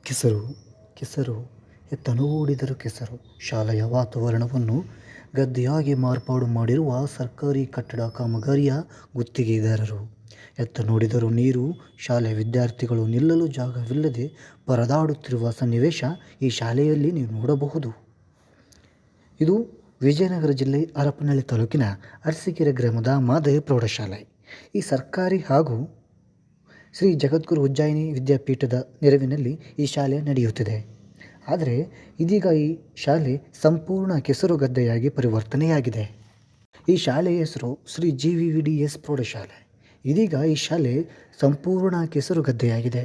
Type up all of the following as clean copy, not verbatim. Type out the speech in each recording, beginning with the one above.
ಕೆಸರು ಕೆಸರು ಎತ್ತನೋಡಿದರೂ ಕೆಸರು. ಶಾಲೆಯ ವಾತಾವರಣವನ್ನು ಗದ್ದೆಯಾಗಿ ಮಾರ್ಪಾಡು ಮಾಡಿರುವ ಸರ್ಕಾರಿ ಕಟ್ಟಡ ಕಾಮಗಾರಿಯ ಗುತ್ತಿಗೆದಾರರು. ಎತ್ತ ನೋಡಿದರೂ ನೀರು. ಶಾಲೆಯ ವಿದ್ಯಾರ್ಥಿಗಳು ನಿಲ್ಲಲು ಜಾಗವಿಲ್ಲದೆ ಪರದಾಡುತ್ತಿರುವ ಸನ್ನಿವೇಶ ಈ ಶಾಲೆಯಲ್ಲಿ ನೀವು ನೋಡಬಹುದು. ಇದು ವಿಜಯನಗರ ಜಿಲ್ಲೆ ಹರಪನಹಳ್ಳಿ ತಾಲೂಕಿನ ಅರಸೀಕೆರೆ ಗ್ರಾಮದ ಮಾದರಿ ಪ್ರೌಢಶಾಲೆ. ಈ ಸರ್ಕಾರಿ ಹಾಗೂ ಶ್ರೀ ಜಗದ್ಗುರು ಉಜ್ಜಯಿನಿ ವಿದ್ಯಾಪೀಠದ ನೆರವಿನಲ್ಲಿ ಈ ಶಾಲೆ ನಡೆಯುತ್ತಿದೆ. ಆದರೆ ಇದೀಗ ಈ ಶಾಲೆ ಸಂಪೂರ್ಣ ಕೆಸರುಗದ್ದೆಯಾಗಿ ಪರಿವರ್ತನೆಯಾಗಿದೆ. ಈ ಶಾಲೆಯ ಹೆಸರು ಶ್ರೀ GVVDS ಪ್ರೌಢಶಾಲೆ. ಇದೀಗ ಈ ಶಾಲೆ ಸಂಪೂರ್ಣ ಕೆಸರುಗದ್ದೆಯಾಗಿದೆ.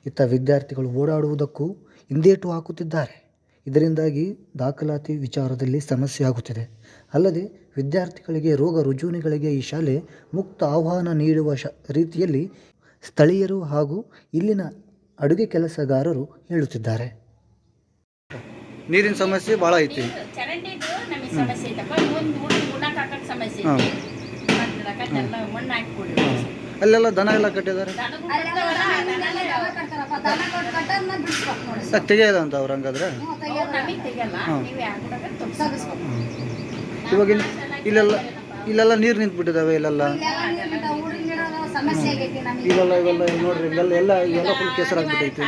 ಇತ್ತ ವಿದ್ಯಾರ್ಥಿಗಳು ಓಡಾಡುವುದಕ್ಕೂ ಹಿಂದೇಟು ಹಾಕುತ್ತಿದ್ದಾರೆ. ಇದರಿಂದಾಗಿ ದಾಖಲಾತಿ ವಿಚಾರದಲ್ಲಿ ಸಮಸ್ಯೆ ಆಗುತ್ತಿದೆ. ಅಲ್ಲದೆ ವಿದ್ಯಾರ್ಥಿಗಳಿಗೆ ರೋಗ ರುಜಿನಗಳಿಗೆ ಈ ಶಾಲೆ ಮುಕ್ತ ಆಹ್ವಾನ ನೀಡುವ ರೀತಿಯಲ್ಲಿ ಸ್ಥಳೀಯರು ಹಾಗೂ ಇಲ್ಲಿನ ಅಡುಗೆ ಕೆಲಸಗಾರರು ಹೇಳುತ್ತಿದ್ದಾರೆ. ನೀರಿನ ಸಮಸ್ಯೆ ಭಾಳ ಐತಿ. ಅಲ್ಲೆಲ್ಲ ದನ ಎಲ್ಲ ಕಟ್ಟಿದ್ದಾರೆ, ತೆಗೆಯಲ್ಲ ಅಂತ ಅವ್ರು ಹಂಗಾದ್ರೆ. ಇವಾಗ ಇಲ್ಲೆಲ್ಲ ನೀರು ನಿಂತ್ಬಿಟ್ಟಿದ್ದಾವೆ. ಇಲ್ಲೆಲ್ಲ ಇವೆಲ್ಲ ನೋಡ್ರಿ, ಇವೆಲ್ಲ ಫುಲ್ ಕೆಸರಾಗ್ಬಿಟ್ಟೈತಿ.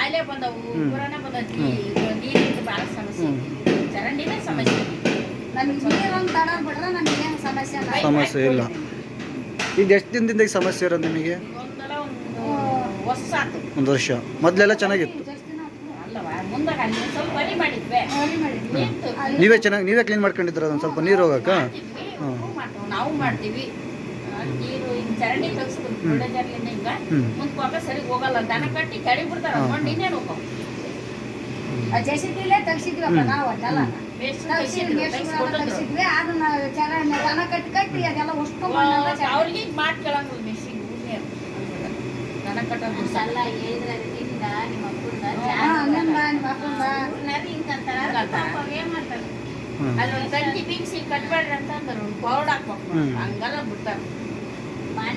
ಸಮಸ್ಯೆ ಇಲ್ಲ. ಈಗ ಎಷ್ಟು ದಿನದಿಂದ ಈಗ ಸಮಸ್ಯೆ ಇರೋದು ನಿಮಗೆ? ಒಂದು ವರ್ಷ. ಮೊದಲೆಲ್ಲ ಚೆನ್ನಾಗಿತ್ತು. ನೀವೇ ಕ್ಲೀನ್ ಮಾಡ್ಕೊಂಡಿದ್ರ ಅದೊಂದು ಸ್ವಲ್ಪ ನೀರು ಹೋಗಕ್ಕ? ನಾವು ಮಾಡ್ತೀವಿ. ನೀರು ಚರಂಡಿ ಸರಿ ಹೋಗಲ್ಲ, ದನ ಕಟ್ಟಿ ಕಡಿ ಬಿಡ್ತಾರ. ತೆಗ್ಸಿದ್ವಿ ನಾವು ಅದನ್ನ ದನ ಕಟ್ಟಿ ಅದೆಲ್ಲ ಅಷ್ಟು ಅವ್ರಿಗೆ ಮಾತು ಕೇಳಂಗಿಲ್ಲ. ಮೆಷಿನ್ ದನ ಕಟ್ಟೋದು ಸಲ್ಲ ಹೇಳಿದ್ರೆ ನಿಮ್ಮ ಅಲ್ಲೊಂದು ತಂತಿ ಬಿಗಿಸಿ ಕಟ್ಬೇಡ್ರಿ ಅಂತಂದ್ರು. ಪೌಡ್ ಹಾಕ್ಬೇಕು, ಹಂಗೆಲ್ಲ ಬಿಡ್ತಾರೆ.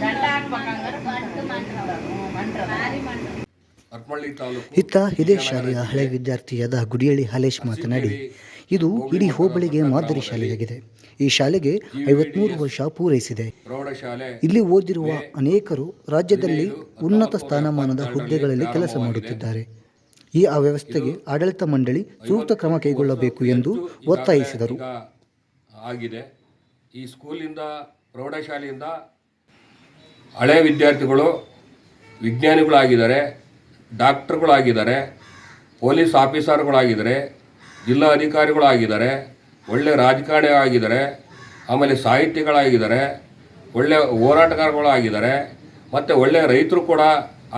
ದಂಡ ಇತ್ತ ಇದೇ ಶಾಲೆಯ ಹಳೆ ವಿದ್ಯಾರ್ಥಿಯಾದ ಗುಡಿಯಳ್ಳಿ ಹಾಲೇಶ್ ಮಾತನಾಡಿ, ಇದು ಇಡೀ ಹೋಬಳಿಗೆ ಮಾದರಿ ಶಾಲೆಯಾಗಿದೆ. ಈ ಶಾಲೆಗೆ 53 ವರ್ಷ ಪೂರೈಸಿದೆ. ಇಲ್ಲಿ ಓದಿರುವ ಅನೇಕರು ರಾಜ್ಯದಲ್ಲಿ ಉನ್ನತ ಸ್ಥಾನಮಾನದ ಹುದ್ದೆಗಳಲ್ಲಿ ಕೆಲಸ ಮಾಡುತ್ತಿದ್ದಾರೆ. ಈ ಅವ್ಯವಸ್ಥೆಗೆ ಆಡಳಿತ ಮಂಡಳಿ ಸೂಕ್ತ ಕ್ರಮ ಕೈಗೊಳ್ಳಬೇಕು ಎಂದು ಒತ್ತಾಯಿಸಿದರು. ಆಗಿದೆ. ಈ ಸ್ಕೂಲಿಂದ, ಪ್ರೌಢಶಾಲೆಯಿಂದ ಹಳೆ ವಿದ್ಯಾರ್ಥಿಗಳು ವಿಜ್ಞಾನಿಗಳಾಗಿದ್ದಾರೆ, ಡಾಕ್ಟರ್ಗಳಾಗಿದ್ದಾರೆ, ಪೊಲೀಸ್ ಆಫೀಸರ್ಗಳಾಗಿದ್ದಾರೆ, ಜಿಲ್ಲಾ ಅಧಿಕಾರಿಗಳಾಗಿದ್ದಾರೆ, ಒಳ್ಳೆ ರಾಜಕಾರಣಿ ಆಗಿದ್ದಾರೆ, ಆಮೇಲೆ ಸಾಹಿತಿಗಳಾಗಿದ್ದಾರೆ, ಒಳ್ಳೆ ಹೋರಾಟಗಾರಗಳಾಗಿದ್ದಾರೆ, ಮತ್ತು ಒಳ್ಳೆಯ ರೈತರು ಕೂಡ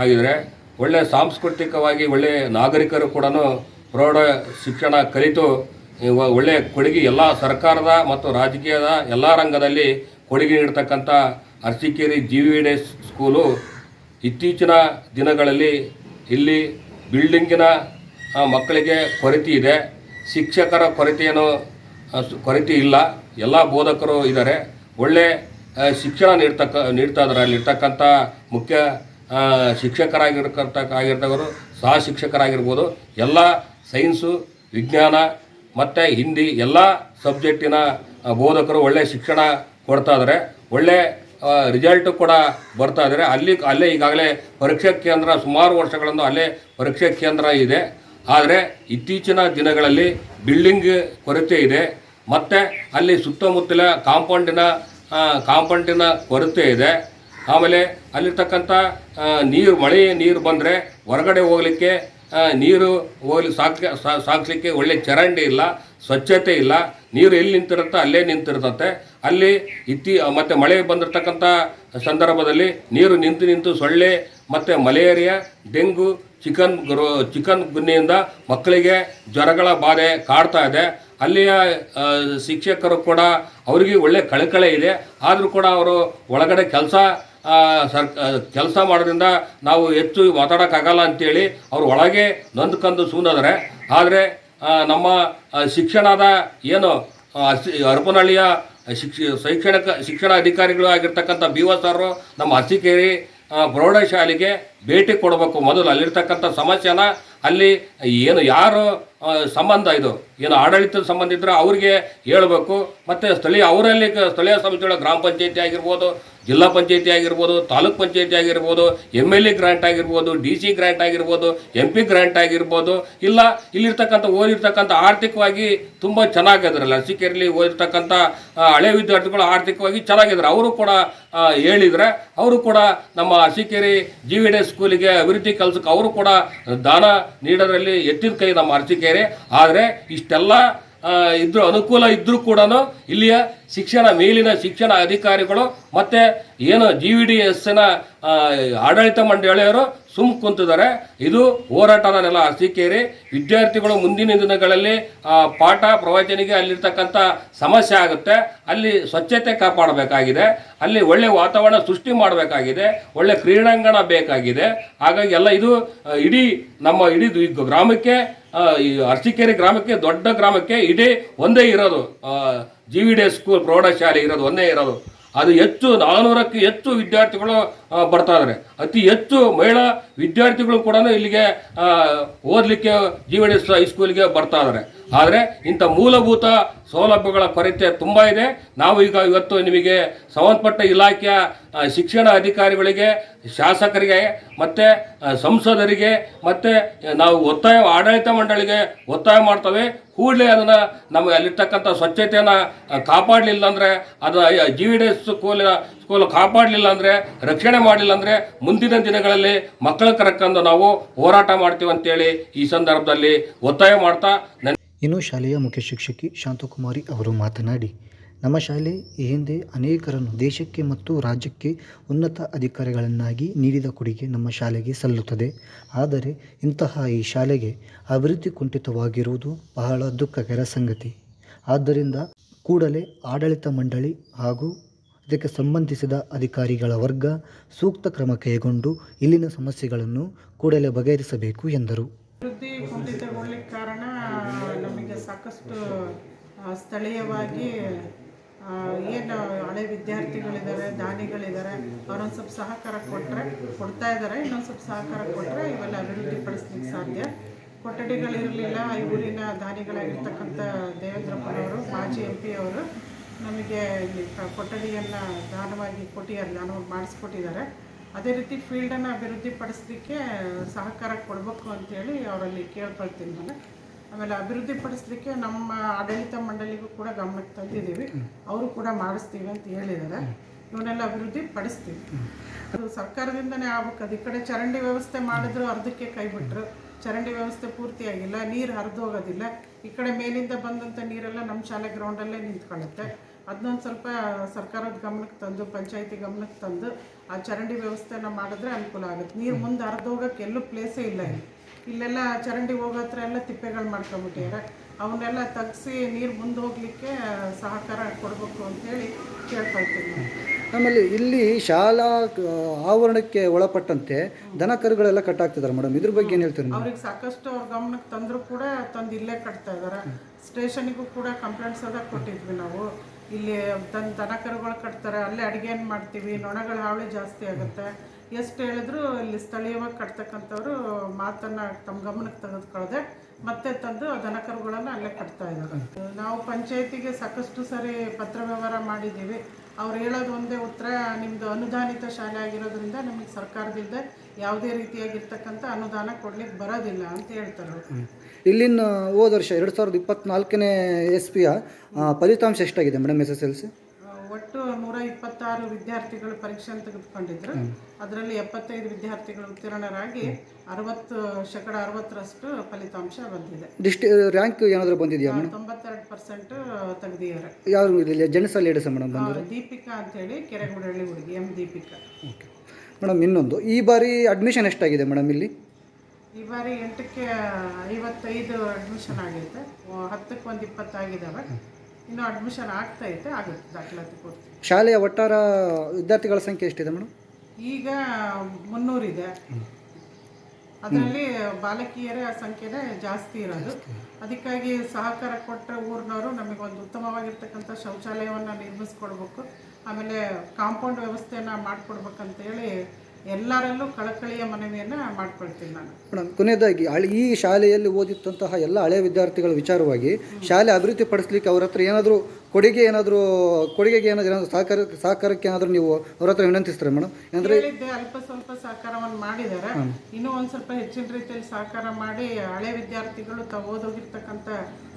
ಆಗಿದ್ದಾರೆ. ಒಳ್ಳೆಯ ಸಾಂಸ್ಕೃತಿಕವಾಗಿ ಒಳ್ಳೆಯ ನಾಗರಿಕರು ಕೂಡ ಪ್ರೌಢ ಶಿಕ್ಷಣ ಕಲಿತು ಒಳ್ಳೆಯ ಕೊಡುಗೆ ಎಲ್ಲ ಸರ್ಕಾರದ ಮತ್ತು ರಾಜಕೀಯದ ಎಲ್ಲ ರಂಗದಲ್ಲಿ ಕೊಡುಗೆ ನೀಡ್ತಕ್ಕಂಥ ಅರಸೀಕೆರೆ GVVDS ಸ್ಕೂಲು ಇತ್ತೀಚಿನ ದಿನಗಳಲ್ಲಿ ಇಲ್ಲಿ ಬಿಲ್ಡಿಂಗಿನ ಮಕ್ಕಳಿಗೆ ಕೊರತೆ ಇದೆ. ಶಿಕ್ಷಕರ ಕೊರತೆ ಇಲ್ಲ. ಎಲ್ಲ ಬೋಧಕರು ಇದ್ದಾರೆ. ಒಳ್ಳೆ ಶಿಕ್ಷಣ ನೀಡ್ತಾ ಇದ್ದಾರೆ. ಅಲ್ಲಿರ್ತಕ್ಕಂಥ ಮುಖ್ಯ ಶಿಕ್ಷಕರಾಗಿರ್ತಕ್ಕವರು, ಸಹ ಶಿಕ್ಷಕರಾಗಿರ್ಬೋದು, ಎಲ್ಲ ಸೈನ್ಸು, ವಿಜ್ಞಾನ ಮತ್ತು ಹಿಂದಿ ಎಲ್ಲ ಸಬ್ಜೆಕ್ಟಿನ ಬೋಧಕರು ಒಳ್ಳೆ ಶಿಕ್ಷಣ ಕೊಡ್ತಾ ಇದ್ದಾರೆ. ಒಳ್ಳೆ ರಿಸಲ್ಟು ಕೂಡ ಬರ್ತಾ ಇದ್ದಾರೆ. ಅಲ್ಲೇ ಈಗಾಗಲೇ ಪರೀಕ್ಷಾ ಕೇಂದ್ರ ಸುಮಾರು ವರ್ಷಗಳಿಂದ ಅಲ್ಲೇ ಪರೀಕ್ಷಾ ಕೇಂದ್ರ ಇದೆ. ಆದರೆ ಇತ್ತೀಚಿನ ದಿನಗಳಲ್ಲಿ ಬಿಲ್ಡಿಂಗ್ ಕೊರತೆ ಇದೆ. ಮತ್ತು ಅಲ್ಲಿ ಸುತ್ತಮುತ್ತಲ ಕಾಂಪೌಂಡಿನ ಕೊರತೆ ಇದೆ. ಆಮೇಲೆ ಅಲ್ಲಿರ್ತಕ್ಕಂಥ ಮಳೆ ನೀರು ಬಂದರೆ ಹೊರಗಡೆ ಹೋಗಲಿಕ್ಕೆ ನೀರು ಸಾಗಿಸ್ಲಿಕ್ಕೆ ಒಳ್ಳೆ ಚರಂಡಿ ಇಲ್ಲ, ಸ್ವಚ್ಛತೆ ಇಲ್ಲ. ನೀರು ಎಲ್ಲಿ ನಿಂತಿರುತ್ತೆ ಅಲ್ಲೇ ನಿಂತಿರ್ತತೆ. ಅಲ್ಲಿ ಮತ್ತು ಮಳೆ ಬಂದಿರತಕ್ಕಂಥ ಸಂದರ್ಭದಲ್ಲಿ ನೀರು ನಿಂತು ಸೊಳ್ಳೆ ಮತ್ತು ಮಲೇರಿಯಾ, ಡೆಂಗು, ಚಿಕನ್ ಗುನ್ನೆಯಿಂದ ಮಕ್ಕಳಿಗೆ ಜ್ವರಗಳ ಬಾಧೆ ಕಾಡ್ತಾ ಇದೆ. ಅಲ್ಲಿಯ ಶಿಕ್ಷಕರು ಕೂಡ ಅವರಿಗೆ ಒಳ್ಳೆ ಕಳಕಳೆ ಇದೆ. ಆದರೂ ಕೂಡ ಅವರು ಒಳಗಡೆ ಕೆಲಸ ಮಾಡೋದ್ರಿಂದ ನಾವು ಹೆಚ್ಚು ಮಾತಾಡೋಕ್ಕಾಗಲ್ಲ ಅಂತೇಳಿ ಅವರು ಒಳಗೆ ನೊಂದ್ಕೊಂಡು ಸುಮ್ಮನಿದ್ದಾರೆ. ಆದರೆ ನಮ್ಮ ಶಿಕ್ಷಣದ ಏನು ಹರಪನಹಳ್ಳಿಯ ಶಿಕ್ಷಣ ಅಧಿಕಾರಿಗಳು ಆಗಿರ್ತಕ್ಕಂಥ BO ಸಾರು ನಮ್ಮ ಅರಸೀಕೆರೆ ಪ್ರೌಢಶಾಲೆಗೆ ಭೇಟಿ ಕೊಡಬೇಕು. ಮೊದಲು ಅಲ್ಲಿರ್ತಕ್ಕಂಥ ಸಮಸ್ಯೆನ ಅಲ್ಲಿ ಏನು ಯಾರು ಸಂಬಂಧ ಇದು ಏನು ಆಡಳಿತದ ಸಂಬಂಧ ಇದ್ದರೆ ಅವ್ರಿಗೆ ಹೇಳಬೇಕು. ಮತ್ತು ಅವರಲ್ಲಿ ಸ್ಥಳೀಯ ಸಂಸ್ಥೆಗಳ ಗ್ರಾಮ ಪಂಚಾಯತಿ ಆಗಿರ್ಬೋದು, ಜಿಲ್ಲಾ ಪಂಚಾಯತಿ ಆಗಿರ್ಬೋದು, ತಾಲೂಕ್ ಪಂಚಾಯತಿ ಆಗಿರ್ಬೋದು, MLA ಗ್ರಾಂಟ್ ಆಗಿರ್ಬೋದು, DC ಗ್ರಾಂಟ್ ಆಗಿರ್ಬೋದು, MP ಗ್ರಾಂಟ್ ಆಗಿರ್ಬೋದು, ಇಲ್ಲ ಇಲ್ಲಿರ್ತಕ್ಕಂಥ ಓದಿರ್ತಕ್ಕಂಥ ಆರ್ಥಿಕವಾಗಿ ತುಂಬ ಚೆನ್ನಾಗಿದ್ರಲ್ಲ, ಅರಸೀಕೆರೆಯಲ್ಲಿ ಓದಿರ್ತಕ್ಕಂಥ ಹಳೆ ವಿದ್ಯಾರ್ಥಿಗಳು ಆರ್ಥಿಕವಾಗಿ ಚೆನ್ನಾಗಿದ್ದಾರೆ. ಅವರು ಕೂಡ ಹೇಳಿದರೆ ಅವರು ಕೂಡ ನಮ್ಮ ಅರಸೀಕೆರೆ GVD ಸ್ಕೂಲಿಗೆ ಅಭಿವೃದ್ಧಿ ಕೆಲಸಕ್ಕೆ ಅವರು ಕೂಡ ದಾನ ನೀಡೋದ್ರಲ್ಲಿ ಎತ್ತಿದ ಕೈ ನಮ್ಮ ಅರಸೀಕೆರೆ. ಆದರೆ ಇಷ್ಟೆಲ್ಲ ಇದ್ರೂ ಅನುಕೂಲ ಇದ್ದರೂ ಕೂಡ ಇಲ್ಲಿಯ ಮೇಲಿನ ಶಿಕ್ಷಣ ಅಧಿಕಾರಿಗಳು ಮತ್ತು ಏನು GVDSನ ಆಡಳಿತ ಮಂಡಳಿಯವರು ಕುಂತಿದ್ದಾರೆ. ಇದು ಹೋರಾಟದ ನೆಲ ಅರಸೀಕೆರೆ. ವಿದ್ಯಾರ್ಥಿಗಳು ಮುಂದಿನ ದಿನಗಳಲ್ಲಿ ಪಾಠ ಪ್ರವಚನಿಗೆ ಅಲ್ಲಿರ್ತಕ್ಕಂಥ ಸಮಸ್ಯೆ ಆಗುತ್ತೆ. ಅಲ್ಲಿ ಸ್ವಚ್ಛತೆ ಕಾಪಾಡಬೇಕಾಗಿದೆ, ಅಲ್ಲಿ ಒಳ್ಳೆ ವಾತಾವರಣ ಸೃಷ್ಟಿ ಮಾಡಬೇಕಾಗಿದೆ, ಒಳ್ಳೆ ಕ್ರೀಡಾಂಗಣ ಬೇಕಾಗಿದೆ. ಹಾಗಾಗಿ ಎಲ್ಲ ಇದು ಇಡೀ ಗ್ರಾಮಕ್ಕೆ, ಈ ಅರಸೀಕೆರೆ ಗ್ರಾಮಕ್ಕೆ, ದೊಡ್ಡ ಗ್ರಾಮಕ್ಕೆ ಇಡೀ ಒಂದೇ ಇರೋದು GVD ಸ್ಕೂಲ್ ಪ್ರೌಢಶಾಲೆ ಇರೋದು ಒಂದೇ ಇರೋದು. ಅದು ಹೆಚ್ಚು 400ಕ್ಕೂ ಹೆಚ್ಚು ವಿದ್ಯಾರ್ಥಿಗಳು ಬರ್ತಾ ಇದ್ದಾರೆ. ಅತಿ ಹೆಚ್ಚು ಮಹಿಳಾ ವಿದ್ಯಾರ್ಥಿಗಳು ಕೂಡ ಇಲ್ಲಿಗೆ ಓದಲಿಕ್ಕೆ GVD ಹೈಸ್ಕೂಲ್ಗೆ ಬರ್ತಾ ಇದ್ದಾರೆ. ಆದರೆ ಇಂಥ ಮೂಲಭೂತ ಸೌಲಭ್ಯಗಳ ಕೊರತೆ ತುಂಬ ಇದೆ. ನಾವು ಇವತ್ತು ನಿಮಗೆ ಸಂಬಂಧಪಟ್ಟ ಇಲಾಖೆಯ ಶಿಕ್ಷಣ ಅಧಿಕಾರಿಗಳಿಗೆ, ಶಾಸಕರಿಗೆ ಮತ್ತು ಸಂಸದರಿಗೆ ಮತ್ತು ನಾವು ಆಡಳಿತ ಮಂಡಳಿಗೆ ಒತ್ತಾಯ ಮಾಡ್ತೇವೆ. ಕೂಡಲೇ ಅದನ್ನು ನಮಗೆ ಅಲ್ಲಿರ್ತಕ್ಕಂಥ ಸ್ವಚ್ಛತೆಯನ್ನು ಕಾಪಾಡಲಿಲ್ಲ ಅಂದರೆ, ಅದು GVD ಸ್ಕೂಲ್ ಕಾಪಾಡಲಿಲ್ಲ ಅಂದರೆ, ರಕ್ಷಣೆ ಮಾಡಲಿಲ್ಲ ಅಂದರೆ ಮುಂದಿನ ದಿನಗಳಲ್ಲಿ ಮಕ್ಕಳ ಕರ್ಕೊಂಡು ನಾವು ಹೋರಾಟ ಮಾಡ್ತೀವಿ ಅಂತೇಳಿ ಈ ಸಂದರ್ಭದಲ್ಲಿ ಒತ್ತಾಯ ಮಾಡ್ತಾ ಇನ್ನು ಶಾಲೆಯ ಮುಖ್ಯ ಶಿಕ್ಷಕಿ ಶಾಂತಕುಮಾರಿ ಅವರು ಮಾತನಾಡಿ, ನಮ್ಮ ಶಾಲೆ ಈ ಹಿಂದೆ ಅನೇಕರನ್ನು ದೇಶಕ್ಕೆ ಮತ್ತು ರಾಜ್ಯಕ್ಕೆ ಉನ್ನತ ಅಧಿಕಾರಿಗಳನ್ನಾಗಿ ನೀಡಿದ ಕೊಡುಗೆ ನಮ್ಮ ಶಾಲೆಗೆ ಸಲ್ಲುತ್ತದೆ. ಆದರೆ ಇಂತಹ ಈ ಶಾಲೆಗೆ ಅಭಿವೃದ್ಧಿ ಕುಂಠಿತವಾಗಿರುವುದು ಬಹಳ ದುಃಖಕರ ಸಂಗತಿ. ಆದ್ದರಿಂದ ಕೂಡಲೇ ಆಡಳಿತ ಮಂಡಳಿ ಹಾಗೂ ಇದಕ್ಕೆ ಸಂಬಂಧಿಸಿದ ಅಧಿಕಾರಿಗಳ ವರ್ಗ ಸೂಕ್ತ ಕ್ರಮ ಕೈಗೊಂಡು ಇಲ್ಲಿನ ಸಮಸ್ಯೆಗಳನ್ನು ಕೂಡಲೇ ಬಗೆಹರಿಸಬೇಕು ಎಂದರು. ಅಭಿವೃದ್ಧಿ ಕುಂಠಿತಗೊಳ್ಳಿಕ್ಕೆ ಕಾರಣ ನಮಗೆ ಸಾಕಷ್ಟು ಸ್ಥಳೀಯವಾಗಿ ಏನು ಹಳೆ ವಿದ್ಯಾರ್ಥಿಗಳಿದ್ದಾರೆ, ದಾನಿಗಳಿದ್ದಾರೆ, ಅವರೊಂದು ಸ್ವಲ್ಪ ಸಹಕಾರ ಕೊಡ್ತಾ ಇದ್ದಾರೆ. ಇನ್ನೊಂದು ಸ್ವಲ್ಪ ಸಹಕಾರ ಕೊಟ್ಟರೆ ಇವೆಲ್ಲ ಅಭಿವೃದ್ಧಿ ಪಡಿಸ್ಲಿಕ್ಕೆ ಸಾಧ್ಯ. ಕೊಠಡಿಗಳಿರಲಿಲ್ಲ. ಈ ಊರಿನ ದಾನಿಗಳಾಗಿರ್ತಕ್ಕಂಥ ದೇವೇಂದ್ರಪ್ಪನವರು, ಮಾಜಿ MP ಅವರು ನಮಗೆ ಇಲ್ಲಿ ಕೊಠಡಿಯನ್ನು ದಾನವಾಗಿ ಮಾಡಿಸ್ಕೊಟ್ಟಿದ್ದಾರೆ. ಅದೇ ರೀತಿ ಫೀಲ್ಡನ್ನು ಅಭಿವೃದ್ಧಿ ಪಡಿಸಲಿಕ್ಕೆ ಸಹಕಾರ ಕೊಡಬೇಕು ಅಂತೇಳಿ ಅವರಲ್ಲಿ ಕೇಳ್ಕೊಳ್ತೀನಿ ನಾನು. ಆಮೇಲೆ ಅಭಿವೃದ್ಧಿ ಪಡಿಸಲಿಕ್ಕೆ ನಮ್ಮ ಆಡಳಿತ ಮಂಡಳಿಗೂ ಕೂಡ ಗಮನಕ್ಕೆ ತಂದಿದ್ದೀವಿ. ಅವರು ಕೂಡ ಮಾಡಿಸ್ತೀವಿ ಅಂತ ಹೇಳಿದ್ದಾರೆ. ಇವನ್ನೆಲ್ಲ ಅಭಿವೃದ್ಧಿ ಪಡಿಸ್ತೀವಿ. ಅದು ಸರ್ಕಾರದಿಂದನೇ ಆಗ್ಬೇಕು. ಅದು ಈ ಕಡೆ ಚರಂಡಿ ವ್ಯವಸ್ಥೆ ಮಾಡಿದ್ರು ಅರ್ಧಕ್ಕೆ ಕೈ ಬಿಟ್ಟರು. ಚರಂಡಿ ವ್ಯವಸ್ಥೆ ಪೂರ್ತಿಯಾಗಿಲ್ಲ, ನೀರು ಹರಿದು ಹೋಗೋದಿಲ್ಲ. ಈ ಕಡೆ ಮೇಲಿಂದ ಬಂದಂಥ ನೀರೆಲ್ಲ ನಮ್ಮ ಶಾಲೆ ಗ್ರೌಂಡಲ್ಲೇ ನಿಂತ್ಕೊಳ್ಳುತ್ತೆ. ಅದನ್ನೊಂದು ಸ್ವಲ್ಪ ಸರ್ಕಾರದ ಗಮನಕ್ಕೆ ತಂದು, ಪಂಚಾಯತಿ ಗಮನಕ್ಕೆ ತಂದು ಆ ಚರಂಡಿ ವ್ಯವಸ್ಥೆನ ಮಾಡಿದ್ರೆ ಅನುಕೂಲ ಆಗುತ್ತೆ. ನೀರು ಮುಂದೆ ಹರಿದು ಹೋಗೋಕ್ಕೆ ಎಲ್ಲೂ ಪ್ಲೇಸೇ ಇಲ್ಲ. ಇಲ್ಲೆಲ್ಲ ಚರಂಡಿ ಹೋಗೋ ಹತ್ರ ಎಲ್ಲ ತಿಪ್ಪೆಗಳು ಮಾಡ್ಕೊಂಬಿಟ್ಟಿದ್ದಾರೆ. ಅವನ್ನೆಲ್ಲ ತೆಗ್ಸಿ ನೀರು ಮುಂದೆ ಹೋಗಲಿಕ್ಕೆ ಸಹಕಾರ ಕೊಡಬೇಕು ಅಂತೇಳಿ ಕೇಳ್ಕೊಳ್ತೀನಿ. ಆಮೇಲೆ ಇಲ್ಲಿ ಶಾಲಾ ಆವರಣಕ್ಕೆ ಒಳಪಟ್ಟಂತೆ ದನ ಕರುಗಳೆಲ್ಲ ಕಟ್ಟಾಗ್ತಿದ್ದಾರೆ ಮೇಡಮ್, ಇದ್ರ ಬಗ್ಗೆ ಏನು ಹೇಳ್ತೀರಿ? ಅವ್ರಿಗೆ ಸಾಕಷ್ಟು ಅವ್ರ ಗಮನಕ್ಕೆ ತಂದರೂ ಕೂಡ ತಂದು ಇಲ್ಲೇ ಕಟ್ತಾ ಇದ್ದಾರೆ. ಸ್ಟೇಷನಿಗೂ ಕೂಡ ಕಂಪ್ಲೇಂಟ್ಸ್ ಅದ ಕೊಟ್ಟಿದ್ವಿ ನಾವು. ಇಲ್ಲಿ ದನ ಕರುಗಳು ಕಟ್ತಾರೆ, ಅಲ್ಲೇ ಅಡುಗೆಯನ್ನು ಮಾಡ್ತೀವಿ, ನೊಣಗಳ ಹಾವಳಿ ಜಾಸ್ತಿ ಆಗುತ್ತೆ. ಎಷ್ಟು ಹೇಳಿದ್ರು ಇಲ್ಲಿ ಸ್ಥಳೀಯವಾಗಿ ಕಟ್ತಕ್ಕಂಥವ್ರು ಮಾತನ್ನು ತಮ್ಮ ಗಮನಕ್ಕೆ ತೆಗೆದುಕೊಳ್ಳದೆ ಮತ್ತೆ ತಂದು ದನ ಕರುಗಳನ್ನು ಅಲ್ಲೇ ಕಟ್ತಾ ಇದ್ದಾರೆ. ನಾವು ಪಂಚಾಯತಿಗೆ ಸಾಕಷ್ಟು ಸರಿ ಪತ್ರ ವ್ಯವಹಾರ ಮಾಡಿದ್ದೀವಿ. ಅವ್ರು ಹೇಳೋದು ಒಂದೇ ಉತ್ತರ, ನಿಮ್ಮದು ಅನುದಾನಿತ ಶಾಲೆ ಆಗಿರೋದ್ರಿಂದ ನಮಗೆ ಸರ್ಕಾರದಿಂದ ಯಾವುದೇ ರೀತಿಯಾಗಿರ್ತಕ್ಕಂಥ ಅನುದಾನ ಕೊಡ್ಲಿಕ್ಕೆ ಬರೋದಿಲ್ಲ ಅಂತ ಹೇಳ್ತಾರೆ. ಇಲ್ಲಿನ ಹೋದ ವರ್ಷ 2024ನೇ SPಯ ಫಲಿತಾಂಶ ಎಷ್ಟಾಗಿದೆ ಮೇಡಮ್ SSLC? ಒಟ್ಟು 126 ವಿದ್ಯಾರ್ಥಿಗಳು ಪರೀಕ್ಷೆಯನ್ನು ತೆಗೆದುಕೊಂಡಿದ್ರು. ಅದರಲ್ಲಿ 75 ವಿದ್ಯಾರ್ಥಿಗಳು ಉತ್ತೀರ್ಣರಾಗಿ 60% ಫಲಿತಾಂಶ ಬಂದಿದೆ. ರ್ಯಾಂಕ್ ಏನಾದರೂ ಬಂದಿದೆಯಾ ಮೇಡಮ್? 92% ತೆಗೆದಿದ್ದಾರೆ. ಯಾರು ಜೆಂಟ್ಸ್ ಲೇಡೀಸ್ ಮೇಡಮ್ ಬಂದರು? ದೀಪಿಕಾ ಅಂತೇಳಿ ಕೆರೆಗುಡಳ್ಳಿ ಹುಡುಗಿ, M ದೀಪಿಕಾ. ಓಕೆ ಮೇಡಮ್, ಇನ್ನೊಂದು ಈ ಬಾರಿ ಅಡ್ಮಿಷನ್ ಎಷ್ಟಾಗಿದೆ ಮೇಡಮ್ ಇಲ್ಲಿ? ಈ ಬಾರಿ 8ಕ್ಕೆ 55 ಅಡ್ಮಿಷನ್ ಆಗೈತೆ. 10ಕ್ಕೆ ಒಂದು 20 ಆಗಿದ್ದಾವೆ. ಇನ್ನೂ ಅಡ್ಮಿಷನ್ ಆಗ್ತೈತೆ, ಆಗುತ್ತೆ, ದಾಖಲಾತಿ ಕೊಡ್ತೀವಿ. ಶಾಲೆಯ ಒಟ್ಟಾರ ವಿದ್ಯಾರ್ಥಿಗಳ ಸಂಖ್ಯೆ ಎಷ್ಟಿದೆ ಮೇಡಮ್? ಈಗ 300 ಇದೆ. ಅದರಲ್ಲಿ ಬಾಲಕಿಯರ ಸಂಖ್ಯೆನೇ ಜಾಸ್ತಿ ಇರೋದು. ಅದಕ್ಕಾಗಿ ಸಹಕಾರ ಕೊಟ್ಟರೆ ಊರಿನವರು ನಮಗೊಂದು ಉತ್ತಮವಾಗಿರ್ತಕ್ಕಂಥ ಶೌಚಾಲಯವನ್ನು ನಿರ್ಮಿಸ್ಕೊಡ್ಬೇಕು. ಆಮೇಲೆ ಕಾಂಪೌಂಡ್ ವ್ಯವಸ್ಥೆಯನ್ನು ಮಾಡಿಕೊಡ್ಬೇಕಂತೇಳಿ ಎಲ್ಲರಲ್ಲೂ ಕಳಕಳಿಯ ಮನವಿಯನ್ನು ಮಾಡ್ಕೊಳ್ತೀನಿ ನಾನು. ಮೇಡಮ್, ಕೊನೆಯದಾಗಿ ಈ ಶಾಲೆಯಲ್ಲಿ ಓದಿದಂತಹ ಎಲ್ಲ ಹಳೆಯ ವಿದ್ಯಾರ್ಥಿಗಳ ವಿಚಾರವಾಗಿ ಶಾಲೆ ಅಭಿವೃದ್ಧಿ ಪಡಿಸಲಿಕ್ಕೆ ಅವ್ರ ಹತ್ರ ಏನಾದರೂ ಕೊಡುಗೆಗೆ ಏನಾದರೂ ಸಹಕಾರಕ್ಕೆ ಏನಾದರೂ ನೀವು ಅವ್ರ ಹತ್ರ ವಿನಂತಿಸ್ತಾರೆ ಮೇಡಮ್? ಅಂದರೆ ಹೇಳಿದ್ದೆ ಅಲ್ಪ ಸ್ವಲ್ಪ ಸಹಕಾರವನ್ನು ಮಾಡಿದ್ದಾರೆ. ಇನ್ನೂ ಒಂದು ಸ್ವಲ್ಪ ಹೆಚ್ಚಿನ ರೀತಿಯಲ್ಲಿ ಸಹಕಾರ ಮಾಡಿ ಹಳೆ ವಿದ್ಯಾರ್ಥಿಗಳು ತಾವು ಓದೋಗಿರ್ತಕ್ಕಂಥ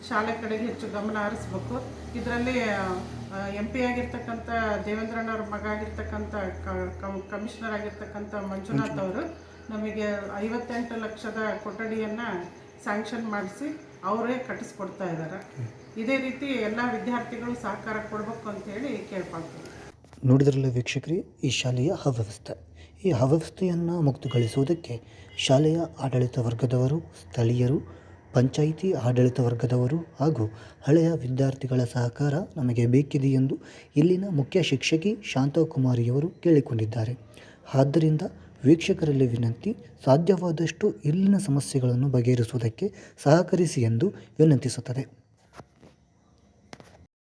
ಶಾಲೆ ಕಡೆಗೆ ಹೆಚ್ಚು ಗಮನ ಹರಿಸ್ಬೇಕು. ಇದರಲ್ಲಿ MP ಆಗಿರ್ತಕ್ಕಂಥ ದೇವೇಂದ್ರಣ್ಣವ್ರ ಮಗ ಆಗಿರ್ತಕ್ಕಂಥ ಕಮಿಷನರ್ ಆಗಿರ್ತಕ್ಕಂಥ ಮಂಜುನಾಥ್ ಅವರು ನಮಗೆ 58 ಲಕ್ಷದ ಕೊಠಡಿಯನ್ನು ಸ್ಯಾಂಕ್ಷನ್ ಮಾಡಿಸಿ ಅವರೇ ಕಟ್ಟಿಸ್ಕೊಡ್ತಾ ಇದ್ದಾರೆ. ಇದೇ ರೀತಿ ಎಲ್ಲ ವಿದ್ಯಾರ್ಥಿಗಳು ಸಹಕಾರ ಕೊಡಬೇಕು ಅಂತೇಳಿ ಕೇಳ್ಕೊಳ್ತೀವಿ. ನೋಡಿದ್ರಲ್ಲ ವೀಕ್ಷಕರೇ, ಈ ಶಾಲೆಯ ಅವ್ಯವಸ್ಥೆ. ಈ ಅವ್ಯವಸ್ಥೆಯನ್ನು ಮುಕ್ತಗೊಳಿಸುವುದಕ್ಕೆ ಶಾಲೆಯ ಆಡಳಿತ ವರ್ಗದವರು, ಸ್ಥಳೀಯರು, ಪಂಚಾಯಿತಿ ಆಡಳಿತ ವರ್ಗದವರು ಹಾಗೂ ಹಳೆಯ ವಿದ್ಯಾರ್ಥಿಗಳ ಸಹಕಾರ ನಮಗೆ ಬೇಕಿದೆ ಎಂದು ಇಲ್ಲಿನ ಮುಖ್ಯ ಶಿಕ್ಷಕಿ ಶಾಂತಕುಮಾರಿಯವರು ಕೇಳಿಕೊಂಡಿದ್ದಾರೆ. ಆದ್ದರಿಂದ ವೀಕ್ಷಕರಲ್ಲಿ ವಿನಂತಿ, ಸಾಧ್ಯವಾದಷ್ಟು ಇಲ್ಲಿನ ಸಮಸ್ಯೆಗಳನ್ನು ಬಗೆಹರಿಸುವುದಕ್ಕೆ ಸಹಕರಿಸಿ ಎಂದು ವಿನಂತಿಸುತ್ತದೆ.